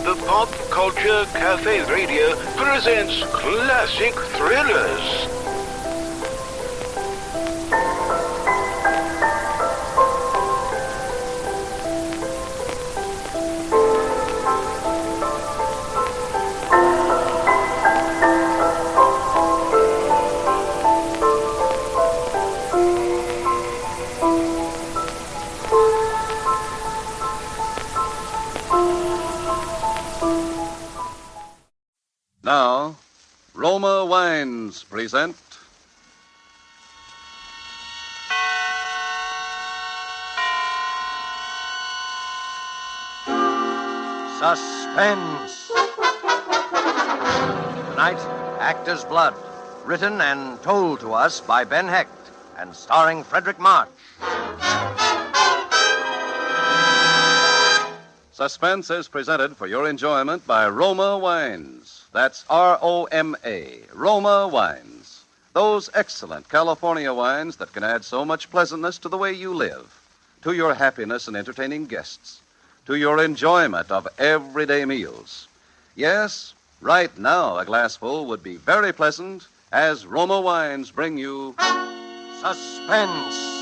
The Pop Culture Cafe Radio presents classic thrillers. Now, Roma Wines present Suspense. Tonight, Actor's Blood, written and told to us by Ben Hecht and starring Fredric March. Suspense is presented for your enjoyment by Roma Wines. That's R-O-M-A, Roma Wines. Those excellent California wines that can add so much pleasantness to the way you live, to your happiness in entertaining guests, to your enjoyment of everyday meals. Yes, right now a glassful would be very pleasant as Roma Wines bring you Suspense.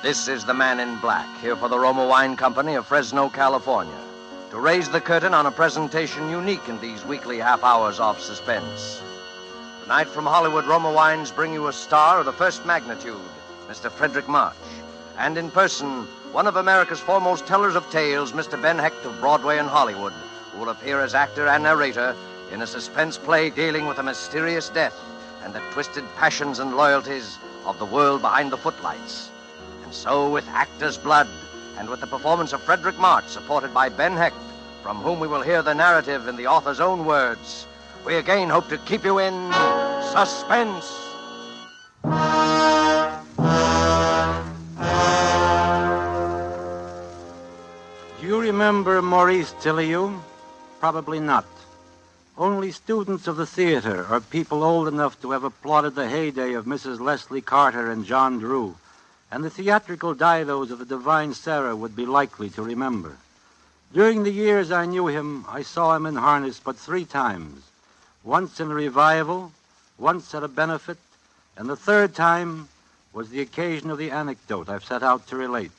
This is the Man in Black, here for the Roma Wine Company of Fresno, California, to raise the curtain on a presentation unique in these weekly half hours of suspense. Tonight from Hollywood, Roma Wines bring you a star of the first magnitude, Mr. Fredric March, and in person, one of America's foremost tellers of tales, Mr. Ben Hecht of Broadway and Hollywood, who will appear as actor and narrator in a suspense play dealing with a mysterious death and the twisted passions and loyalties of the world behind the footlights. And so, with Actor's Blood, and with the performance of Fredric March, supported by Ben Hecht, from whom we will hear the narrative in the author's own words, we again hope to keep you in suspense. Do you remember Maurice Tilliou? Probably not. Only students of the theater or people old enough to have applauded the heyday of Mrs. Leslie Carter and John Drew and the theatrical didos of the Divine Sarah would be likely to remember. During the years I knew him, I saw him in harness but 3 times. Once in a revival, once at a benefit, and the 3rd time was the occasion of the anecdote I've set out to relate.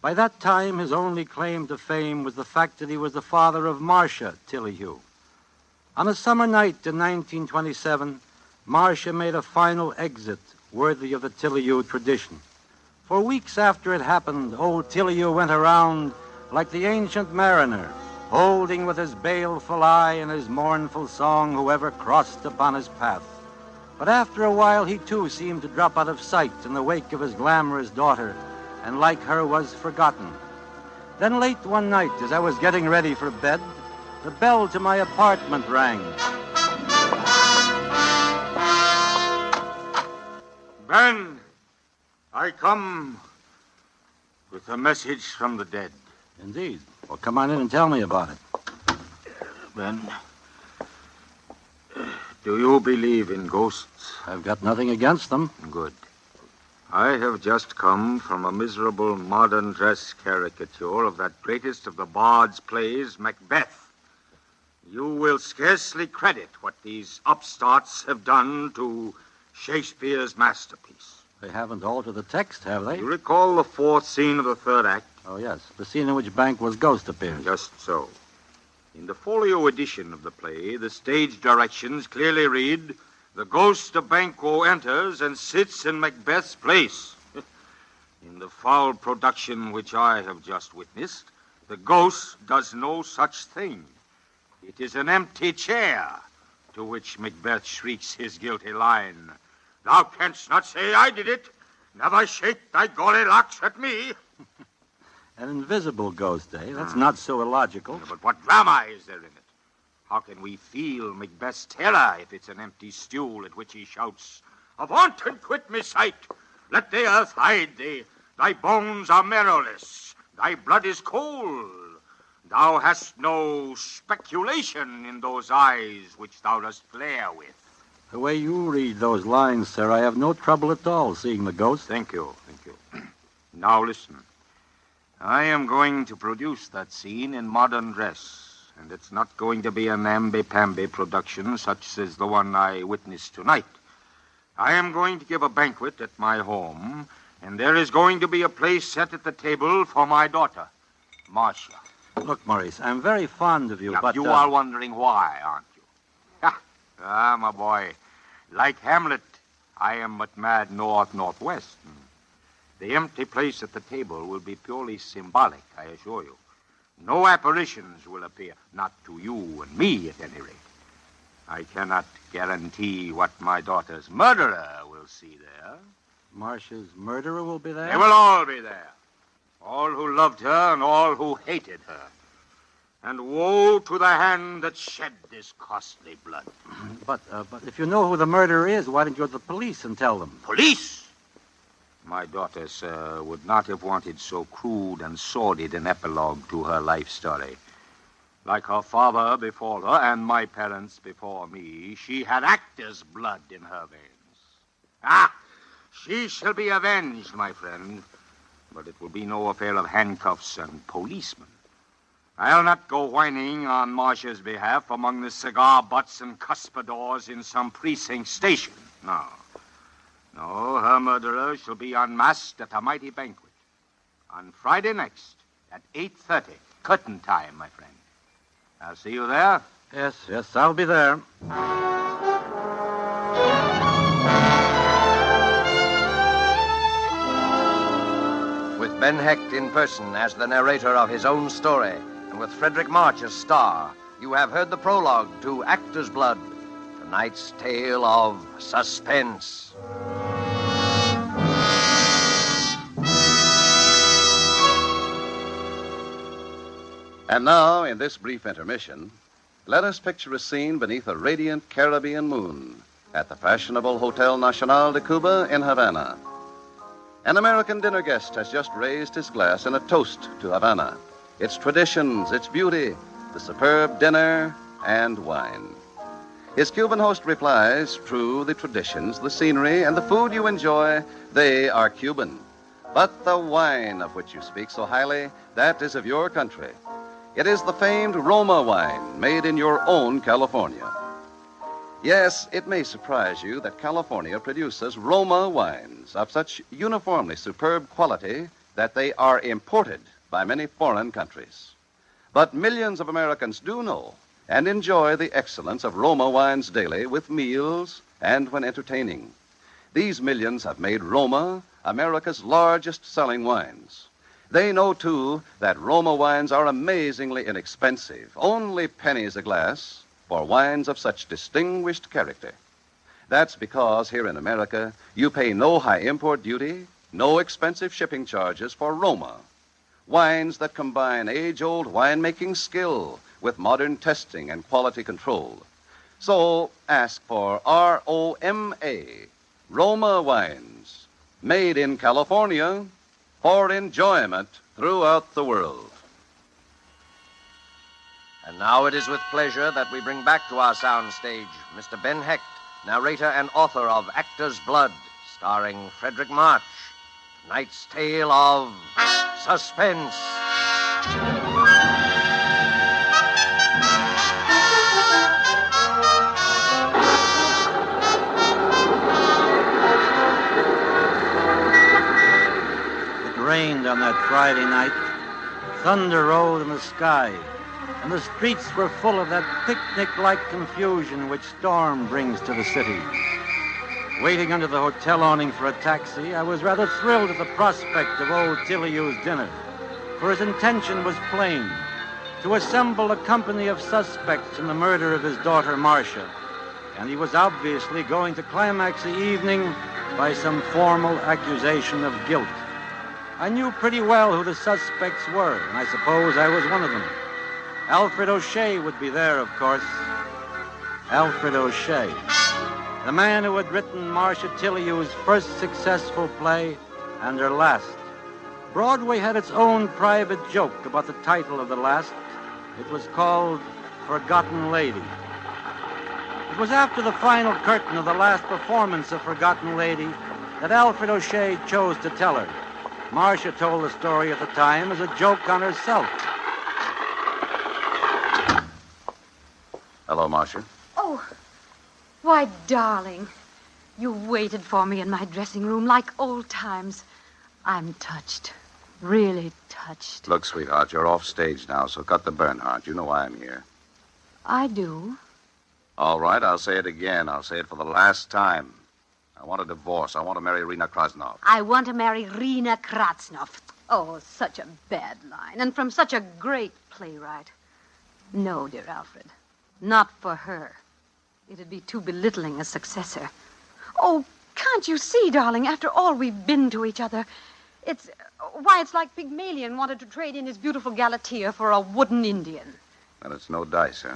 By that time, his only claim to fame was the fact that he was the father of Marcia Tilliou. On a summer night in 1927, Marcia made a final exit worthy of the Tilliou tradition. For weeks after it happened, old Tilliou went around like the ancient mariner, holding with his baleful eye and his mournful song whoever crossed upon his path. But after a while, he too seemed to drop out of sight in the wake of his glamorous daughter, and like her was forgotten. Then late one night, as I was getting ready for bed, the bell to my apartment rang. Ben, I come with a message from the dead. Indeed. Well, come on in and tell me about it. Ben, do you believe in ghosts? I've got nothing against them. Good. I have just come from a miserable modern dress caricature of that greatest of the bard's plays, Macbeth. You will scarcely credit what these upstarts have done to Shakespeare's masterpiece. They haven't altered the text, have they? You recall the 4th scene of the 3rd act? Oh, yes. The scene in which Banquo's ghost appears. Just so. In the folio edition of the play, the stage directions clearly read, "The ghost of Banquo enters and sits in Macbeth's place." In the foul production which I have just witnessed, the ghost does no such thing. It is an empty chair, to which Macbeth shrieks his guilty line, "Thou canst not say I did it. Never shake thy gaudy locks at me." An invisible ghost, eh? That's not so illogical. But what drama is there in it? How can we feel Macbeth's terror if it's an empty stool at which he shouts, "Avaunt and quit me sight! Let the earth hide thee! Thy bones are marrowless! Thy blood is cold! Thou hast no speculation in those eyes which thou dost flare with." The way you read those lines, sir, I have no trouble at all seeing the ghost. Thank you. Now listen. I am going to produce that scene in modern dress, and it's not going to be a namby-pamby production such as the one I witnessed tonight. I am going to give a banquet at my home, and there is going to be a place set at the table for my daughter, Marcia. Look, Maurice, I'm very fond of you, Now, but... you are wondering why, aren't you? Ah, my boy, like Hamlet, I am but mad northwest. The empty place at the table will be purely symbolic, I assure you. No apparitions will appear, not to you and me, at any rate. I cannot guarantee what my daughter's murderer will see there. Marcia's murderer will be there? They will all be there. All who loved her and all who hated her. And woe to the hand that shed this costly blood. But if you know who the murderer is, why don't you go to the police and tell them? Police? My daughter, sir, would not have wanted so crude and sordid an epilogue to her life story. Like her father before her and my parents before me, she had actor's blood in her veins. Ah, she shall be avenged, my friend. But it will be no affair of handcuffs and policemen. I'll not go whining on Marcia's behalf among the cigar butts and cuspidors in some precinct station. No. No, her murderer shall be unmasked at a mighty banquet. On Friday next, at 8:30, curtain time, my friend. I'll see you there. Yes, I'll be there. With Ben Hecht in person as the narrator of his own story, and with Fredric March as star, you have heard the prologue to Actor's Blood, tonight's tale of suspense. And now, in this brief intermission, let us picture a scene beneath a radiant Caribbean moon at the fashionable Hotel Nacional de Cuba in Havana. An American dinner guest has just raised his glass in a toast to Havana, its traditions, its beauty, the superb dinner, and wine. His Cuban host replies, true, the traditions, the scenery, and the food you enjoy, they are Cuban. But the wine of which you speak so highly, that is of your country. It is the famed Roma wine, made in your own California. Yes, it may surprise you that California produces Roma wines of such uniformly superb quality that they are imported by many foreign countries. But millions of Americans do know and enjoy the excellence of Roma wines daily with meals and when entertaining. These millions have made Roma America's largest selling wines. They know, too, that Roma wines are amazingly inexpensive, only pennies a glass, for wines of such distinguished character. That's because here in America, you pay no high import duty, no expensive shipping charges for Roma. Wines that combine age-old winemaking skill with modern testing and quality control. So ask for R-O-M-A, Roma wines, made in California, for enjoyment throughout the world. And now it is with pleasure that we bring back to our soundstage Mr. Ben Hecht, narrator and author of Actor's Blood, starring Fredric March. Tonight's tale of suspense. Rained on that Friday night. Thunder rolled in the sky, and the streets were full of that picnic-like confusion which storm brings to the city. Waiting under the hotel awning for a taxi, I was rather thrilled at the prospect of old Tiliou's dinner, for his intention was plain, to assemble a company of suspects in the murder of his daughter Marcia, and he was obviously going to climax the evening by some formal accusation of guilt. I knew pretty well who the suspects were, and I suppose I was one of them. Alfred O'Shea would be there, of course. Alfred O'Shea, the man who had written Marcia Tiliou's first successful play and her last. Broadway had its own private joke about the title of the last. It was called Forgotten Lady. It was after the final curtain of the last performance of Forgotten Lady that Alfred O'Shea chose to tell her, Marcia told the story at the time as a joke on herself. Hello, Marcia. Oh, why, darling, you waited for me in my dressing room like old times. I'm touched, really touched. Look, sweetheart, you're off stage now, so cut the Bernhardt. You know why I'm here. I do. All right, I'll say it again. I'll say it for the last time. I want a divorce. I want to marry Rena Krasnov. I want to marry Rena Krasnov. Oh, such a bad line, and from such a great playwright. No, dear Alfred, not for her. It'd be too belittling a successor. Oh, can't you see, darling, after all we've been to each other, it's like Pygmalion wanted to trade in his beautiful Galatea for a wooden Indian. And it's no dice, huh?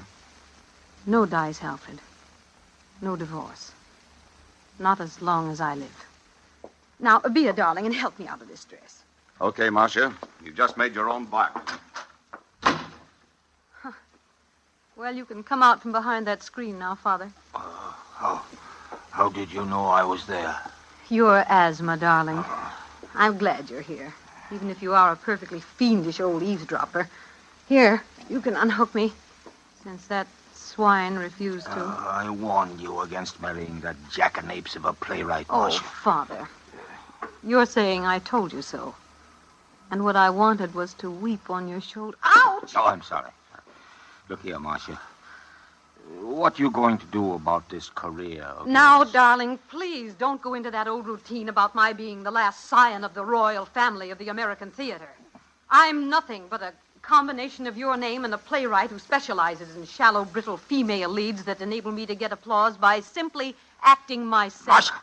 No dice, Alfred. No divorce. Not as long as I live. Now, be a darling and help me out of this dress. Okay, Marcia. You just made your own bargain. Well, you can come out from behind that screen now, Father. How did you know I was there? Your asthma, darling. I'm glad you're here, even if you are a perfectly fiendish old eavesdropper. Here, you can unhook me, since that swine refused to. I warned you against marrying that jackanapes of a playwright, Oh, Marcia. Father, you're saying I told you so. And what I wanted was to weep on your shoulder. Ouch! Oh, I'm sorry. Look here, Marcia. What are you going to do about this career of Now, yours? darling, please don't go into that old routine about my being the last scion of the royal family of the American theater. I'm nothing but a combination of your name and a playwright who specializes in shallow, brittle female leads that enable me to get applause by simply acting myself. Marcia,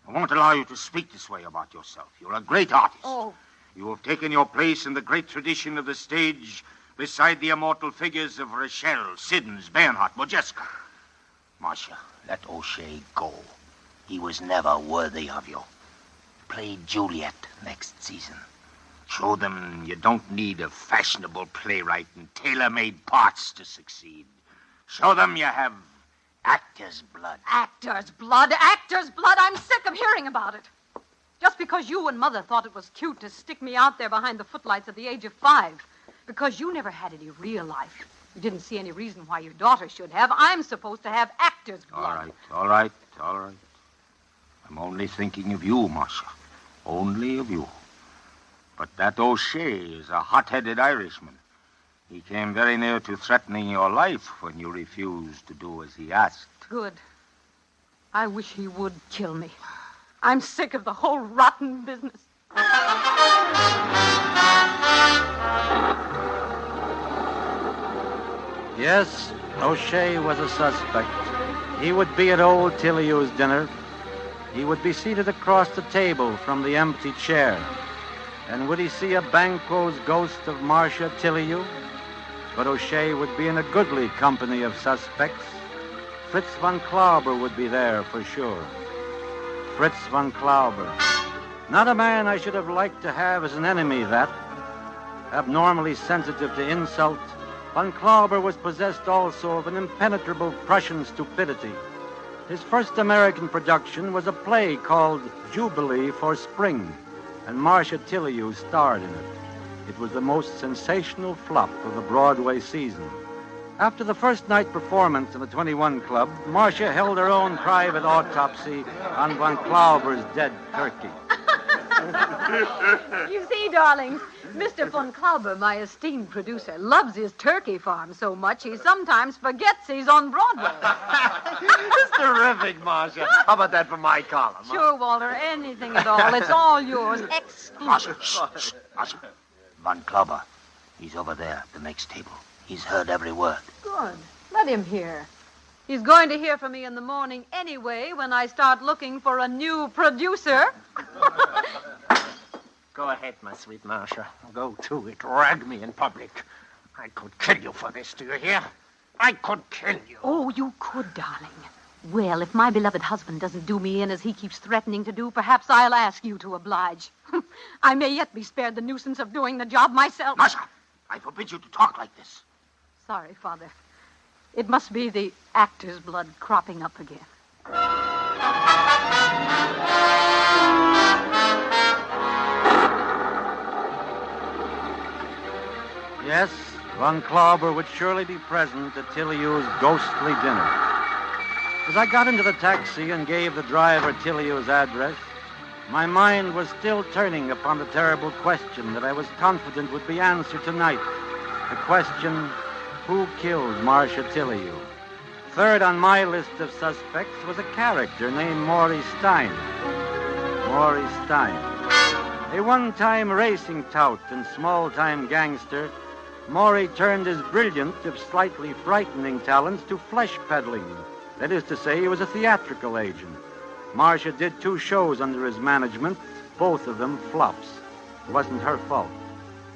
I won't allow you to speak this way about yourself. You're a great artist. Oh, You have taken your place in the great tradition of the stage beside the immortal figures of Rachel, Siddons, Bernhardt, Modjeska. Marcia, let O'Shea go. He was never worthy of you. Play Juliet next season. Show them you don't need a fashionable playwright and tailor-made parts to succeed. Show them you have actor's blood. actor's blood, actor's blood. I'm sick of hearing about it. Just because you and Mother thought it was cute to stick me out there behind the footlights at the age of 5. Because you never had any real life. You didn't see any reason why your daughter should have. I'm supposed to have actor's blood. All right. I'm only thinking of you, Marcia. Only of you. But that O'Shea is a hot-headed Irishman. He came very near to threatening your life when you refused to do as he asked. Good. I wish he would kill me. I'm sick of the whole rotten business. Yes, O'Shea was a suspect. He would be at old Tiliou's dinner. He would be seated across the table from the empty chair. And would he see a Banquo's ghost of Marcia Tiliou? But O'Shea would be in a goodly company of suspects. Fritz von Klauber would be there for sure. Fritz von Klauber. Not a man I should have liked to have as an enemy, that. Abnormally sensitive to insult, von Klauber was possessed also of an impenetrable Prussian stupidity. His first American production was a play called Jubilee for Spring, and Marcia Tiliou starred in it. It was the most sensational flop of the Broadway season. After the first night performance in the 21 Club, Marcia held her own private autopsy on von Klauber's dead turkey. You see, darlings, Mr. von Klauber, my esteemed producer, loves his turkey farm so much he sometimes forgets he's on Broadway. It's terrific, Marcia. How about that for my column? Huh? Sure, Walter, anything at all. It's all yours, exclusive. Marcia. Von Klauber, he's over there at the next table. He's heard every word. Good. Let him hear. He's going to hear from me in the morning anyway when I start looking for a new producer. Go ahead, my sweet Marcia. Go to it. Rag me in public. I could kill you for this, do you hear? I could kill you. Oh, you could, darling. Well, if my beloved husband doesn't do me in as he keeps threatening to do, perhaps I'll ask you to oblige. I may yet be spared the nuisance of doing the job myself. Marcia, I forbid you to talk like this. Sorry, Father. It must be the actor's blood cropping up again. Yes, Von Klauber would surely be present at Tilliou's ghostly dinner. As I got into the taxi and gave the driver Tilliou's address, my mind was still turning upon the terrible question that I was confident would be answered tonight. The question, who killed Marcia Tilliou? Third on my list of suspects was a character named Maury Stein. Maury Stein. A one-time racing tout and small-time gangster, Maury turned his brilliant, if slightly frightening talents to flesh peddling. That is to say, he was a theatrical agent. Marcia did 2 shows under his management, both of them flops. It wasn't her fault.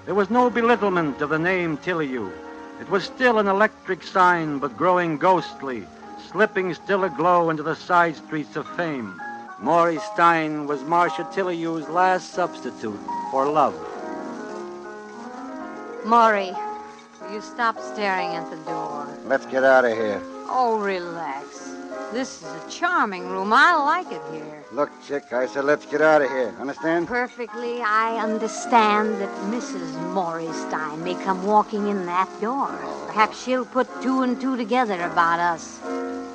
There was no belittlement of the name Tilliou. It was still an electric sign, but growing ghostly, slipping still aglow into the side streets of fame. Maury Stein was Marcia Tilliou's last substitute for love. Maury, will you stop staring at the door? Let's get out of here. Oh, relax. This is a charming room. I like it here. Look, chick, I said let's get out of here. Understand? Perfectly, I understand that Mrs. Maury Stein may come walking in that door. Perhaps she'll put 2 and 2 together about us.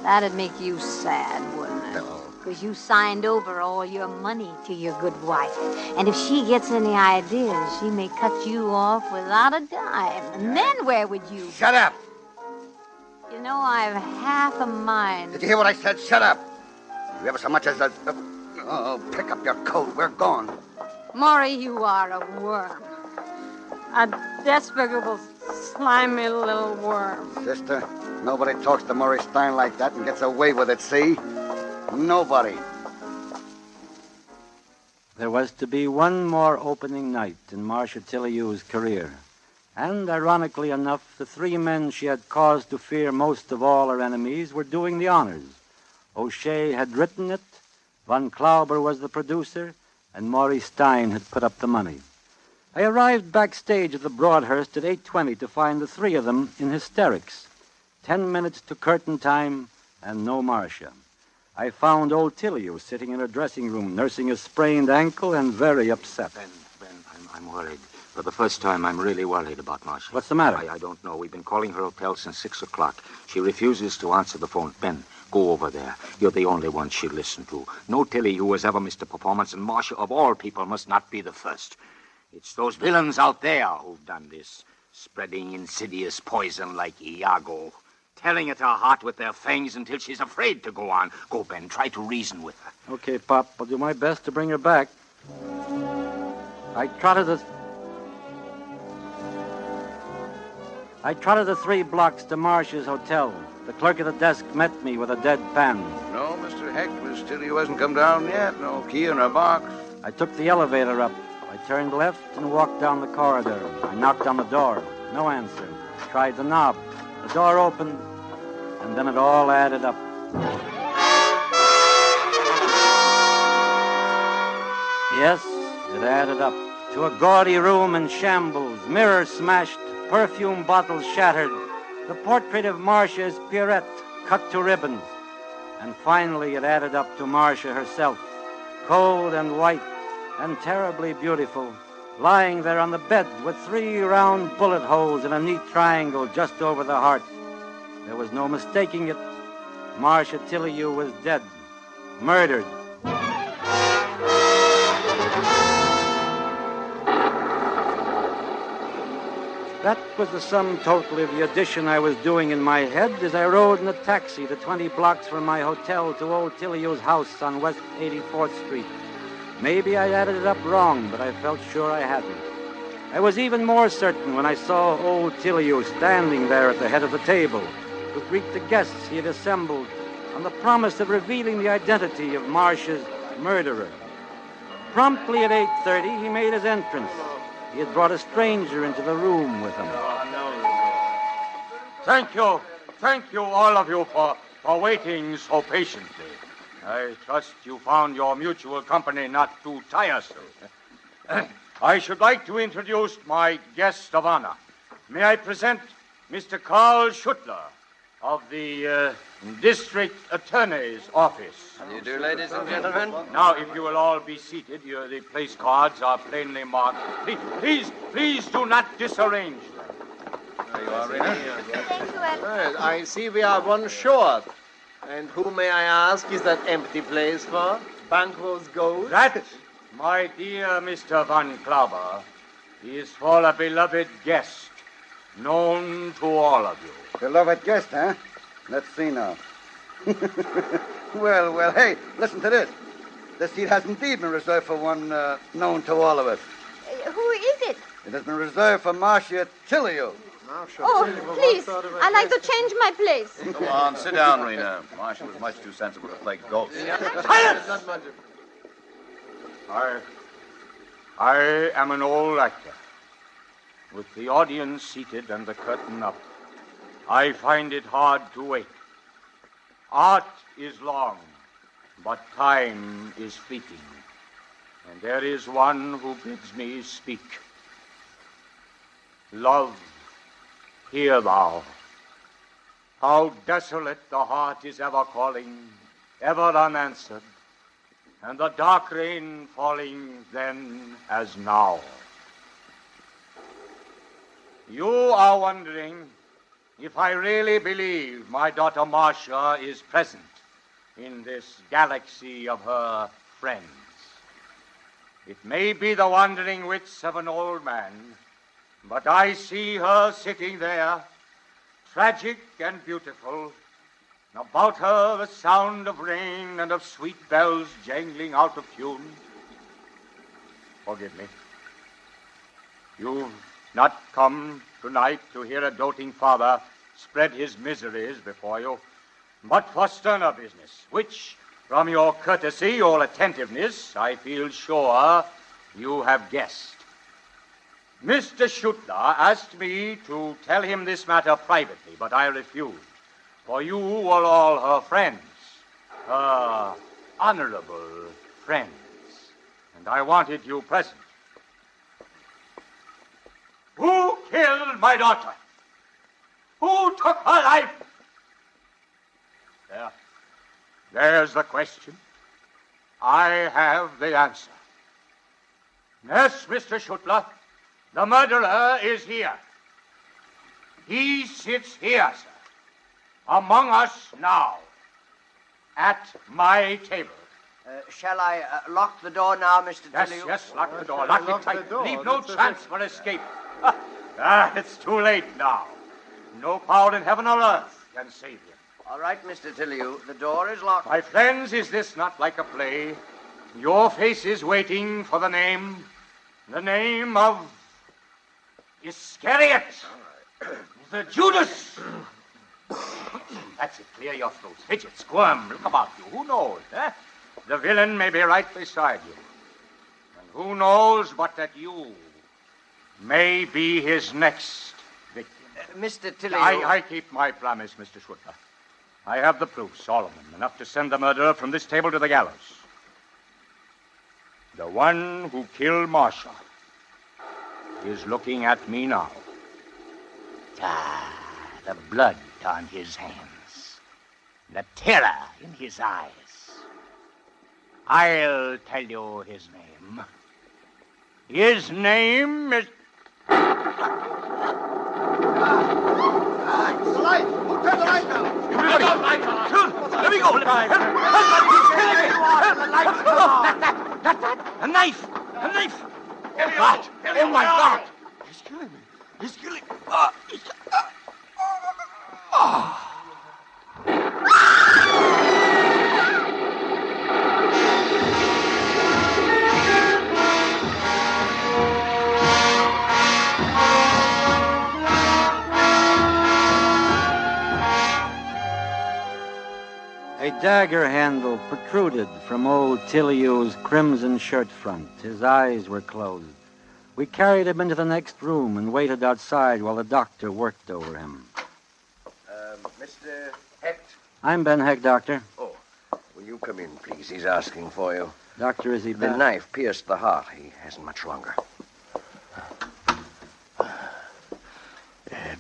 That'd make you sad, wouldn't it? Because you signed over all your money to your good wife. And if she gets any ideas, she may cut you off without a dime. And then where would you... Shut up! You know, I've half a mind... Did you hear what I said? Shut up! You ever so much as a... Oh, pick up your coat. We're gone. Maury, you are a worm. A despicable, slimy little worm. Sister, nobody talks to Maury Stein like that and gets away with it, see? Nobody. There was to be one more opening night in Marcia Tilliou's career. And, ironically enough, the 3 men she had cause to fear most of all her enemies were doing the honors. O'Shea had written it, Von Klauber was the producer, and Maury Stein had put up the money. I arrived backstage at the Broadhurst at 8:20 to find the 3 of them in hysterics. 10 minutes to curtain time, and no Marcia. I found old Tilliou sitting in her dressing room, nursing a sprained ankle and very upset. Ben, I'm worried. For the first time, I'm really worried about Marcia. What's the matter? I don't know. We've been calling her hotel since 6 o'clock. She refuses to answer the phone. Ben, go over there. You're the only one she'll listen to. No Tilliou has ever missed a performance, and Marcia, of all people, must not be the first. It's those villains out there who've done this, spreading insidious poison like Iago, tearing at her heart with their fangs until she's afraid to go on. Go, Ben, try to reason with her. Okay, Pop, I'll do my best to bring her back. I trotted the 3 blocks to Marcia's hotel. The clerk at the desk met me with a dead pan. No, Mr. Hecht, Miss Tilliou hasn't come down yet. No key in her box. I took the elevator up. I turned left and walked down the corridor. I knocked on the door. No answer. Tried the knob. The door opened, and then it all added up. Yes, it added up. To a gaudy room in shambles, mirrors smashed, perfume bottles shattered, the portrait of Marcia's Pierrette cut to ribbons. And finally it added up to Marcia herself, cold and white and terribly beautiful, lying there on the bed with 3 round bullet holes in a neat triangle just over the heart. There was no mistaking it. Marcia Tilliou was dead, murdered. That was the sum total of the addition I was doing in my head as I rode in a taxi the 20 blocks from my hotel to old Tilliou's house on West 84th Street. Maybe I added it up wrong, but I felt sure I hadn't. I was even more certain when I saw old Tilliou standing there at the head of the table to greet the guests he had assembled on the promise of revealing the identity of Marcia's murderer. Promptly at 8:30, he made his entrance. He had brought a stranger into the room with him. Thank you, all of you, for waiting so patiently. I trust you found your mutual company not too tiresome. I should like to introduce my guest of honor. May I present Mr. Carl Schuttler of the District Attorney's Office. How do you do, ladies and gentlemen? Now, if you will all be seated, the place cards are plainly marked. Please do not disarrange them. There you are, Rena. Thank you, Ed. Well, I see we are one short. And who, may I ask, is that empty place for? Banquo's ghost? That, my dear Mr. Van Klauber, is for a beloved guest, known to all of you. Beloved guest, huh? Let's see now. Well, hey, listen to this. The seat has indeed been reserved for one known to all of us. Who is it? It has been reserved for Marcia Tillio. Oh, please. I'd like to change my place. Go on, sit down, Rena. Marcia was much too sensible to play ghost. I am an old actor. With the audience seated and the curtain up, I find it hard to wait. Art is long, but time is fleeting. And there is one who bids me speak. Love, hear thou. How desolate the heart is ever calling, ever unanswered, and the dark rain falling then as now. You are wondering if I really believe my daughter Marcia is present in this galaxy of her friends. It may be the wandering wits of an old man, but I see her sitting there, tragic and beautiful, and about her the sound of rain and of sweet bells jangling out of tune. Forgive me. You've not come tonight to hear a doting father spread his miseries before you, but for sterner business, which, from your courtesy, your attentiveness, I feel sure you have guessed. Mr. Schuttler asked me to tell him this matter privately, but I refused, for you were all her friends, her honorable friends, and I wanted you present. Who killed my daughter? Who took her life? There's the question. I have the answer. Yes, Mr. Schuttler, the murderer is here. He sits here, sir, among us now, at my table. Shall I lock the door now, Mr. Tilley? Yes, lock the door. Lock it tight. Leave no chance for escape. It's too late now. No power in heaven or earth can save him. All right, Mr. Tilley, the door is locked. My friends, is this not like a play? Your face is waiting for the name of Iscariot, the Judas. That's it, clear your throats. Fidget, squirm, look about you. Who knows, eh? The villain may be right beside you. And who knows but that you may be his next victim. Mr. Tilley... I keep my promise, Mr. Schuttler. I have the proofs, all of them, enough to send the murderer from this table to the gallows. The one who killed Marcia is looking at me now. The blood on his hands, the terror in his eyes. I'll tell you his name. His name is... The light! Who turned the light down? Let me go! A knife! A knife! Oh, God! Oh, my God! He's killing me. He's killing me. A dagger handle protruded from old Tilley's crimson shirt front. His eyes were closed. We carried him into the next room and waited outside while the doctor worked over him. Mr. Hecht? I'm Ben Hecht, Doctor. Oh, will you come in, please? He's asking for you. Doctor, is he The back? knife pierced the heart. He hasn't much longer.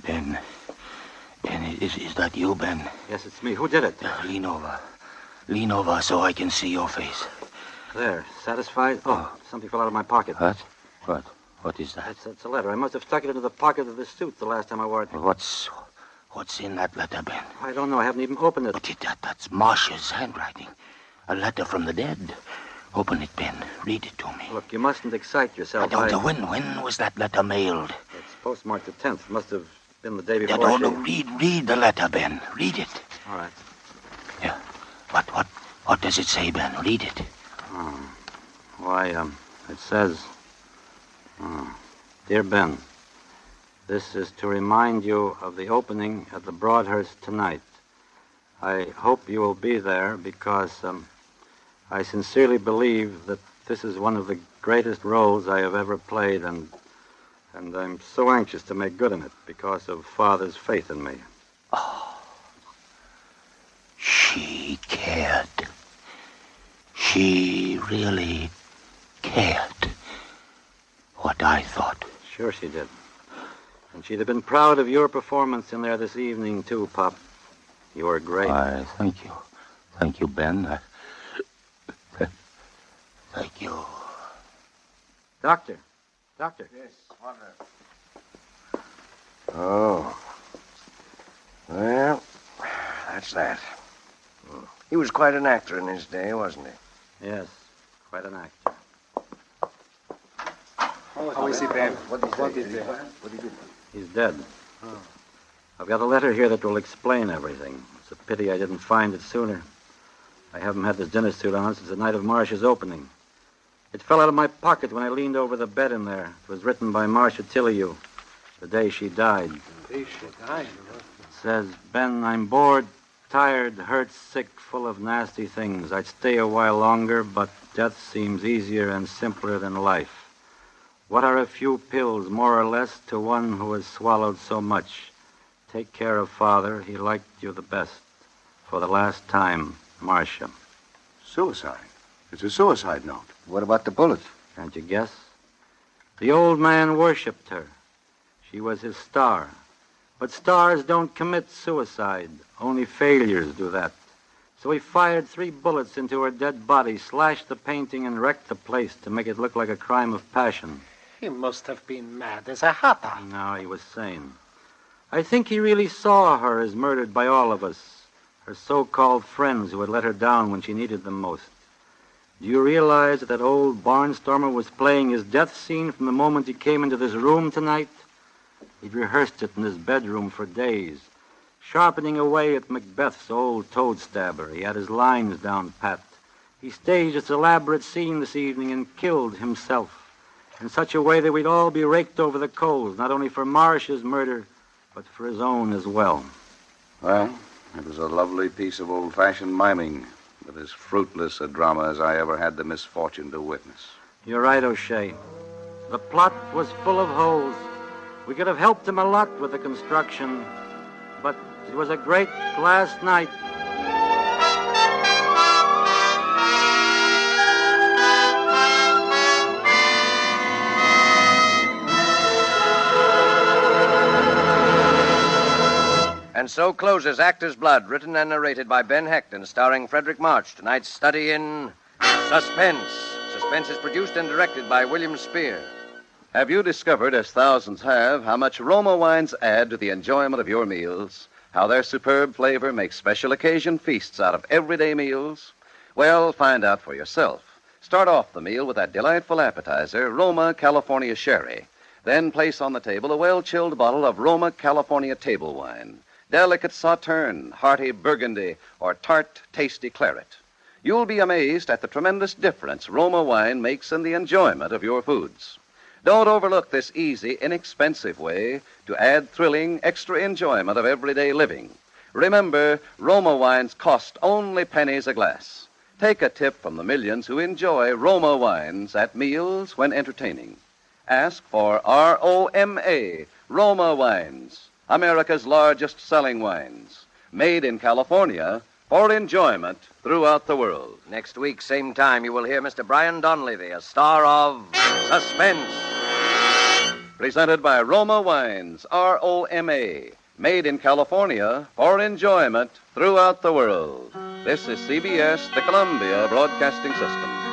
Ben. Ben, is that you, Ben? Yes, it's me. Who did it? Lean over. Lean over so I can see your face. There. Satisfied? Oh, something fell out of my pocket. What? What? What is that? It's a letter. I must have stuck it into the pocket of the suit the last time I wore it. What's in that letter, Ben? I don't know. I haven't even opened it. But that's Marcia's handwriting. A letter from the dead. Open it, Ben. Read it to me. Look, you mustn't excite yourself. When was that letter mailed? It's postmarked the 10th. It must have been the day before. No, read the letter, Ben. Read it. All right. Yeah. What does it say, Ben? Read it. Why, it says, Dear Ben, this is to remind you of the opening at the Broadhurst tonight. I hope you will be there because I sincerely believe that this is one of the greatest roles I have ever played, and I'm so anxious to make good in it because of Father's faith in me. Oh, she cared. She really cared what I thought. Sure she did. And she'd have been proud of your performance in there this evening, too, Pop. You were great. Why, thank you. Thank you, Ben. Thank you. Doctor. Yes, Father. Oh. Well, that's that. He was quite an actor in his day, wasn't he? Yes, quite an actor. How is he, Ben? What did he do? He's dead. Oh. I've got a letter here that will explain everything. It's a pity I didn't find it sooner. I haven't had this dinner suit on since the night of Marcia's opening. It fell out of my pocket when I leaned over the bed in there. It was written by Marcia Tilleyou, the day she died. It says, Ben, I'm bored, tired, hurt, sick, full of nasty things. I'd stay a while longer, but death seems easier and simpler than life. What are a few pills, more or less, to one who has swallowed so much? Take care of Father. He liked you the best. For the last time, Marcia. Suicide? It's a suicide note. What about the bullets? Can't you guess? The old man worshipped her. She was his star. But stars don't commit suicide. Only failures do that. So he fired 3 bullets into her dead body, slashed the painting, and wrecked the place to make it look like a crime of passion. He must have been mad as a hatter. No, he was sane. I think he really saw her as murdered by all of us, her so-called friends who had let her down when she needed them most. Do you realize that old barnstormer was playing his death scene from the moment he came into this room tonight? He'd rehearsed it in his bedroom for days, sharpening away at Macbeth's old toad stabber. He had his lines down pat. He staged this elaborate scene this evening and killed himself in such a way that we'd all be raked over the coals, not only for Marcia's murder, but for his own as well. Well, it was a lovely piece of old-fashioned miming, but as fruitless a drama as I ever had the misfortune to witness. You're right, O'Shea. The plot was full of holes. We could have helped him a lot with the construction, but it was a great last night. And so closes Actor's Blood, written and narrated by Ben Hecht and starring Fredric March. Tonight's study in Suspense. Suspense is produced and directed by William Spear. Have you discovered, as thousands have, how much Roma wines add to the enjoyment of your meals? How their superb flavor makes special occasion feasts out of everyday meals? Well, find out for yourself. Start off the meal with that delightful appetizer, Roma California Sherry. Then place on the table a well-chilled bottle of Roma California table wine. Delicate Sauterne, hearty Burgundy, or tart, tasty claret. You'll be amazed at the tremendous difference Roma wine makes in the enjoyment of your foods. Don't overlook this easy, inexpensive way to add thrilling, extra enjoyment of everyday living. Remember, Roma wines cost only pennies a glass. Take a tip from the millions who enjoy Roma wines at meals when entertaining. Ask for ROMA, Roma wines. America's largest selling wines, made in California for enjoyment throughout the world. Next week, same time, you will hear Mr. Brian Donlevy, a star of Suspense. Presented by Roma Wines, ROMA, made in California for enjoyment throughout the world. This is CBS, the Columbia Broadcasting System.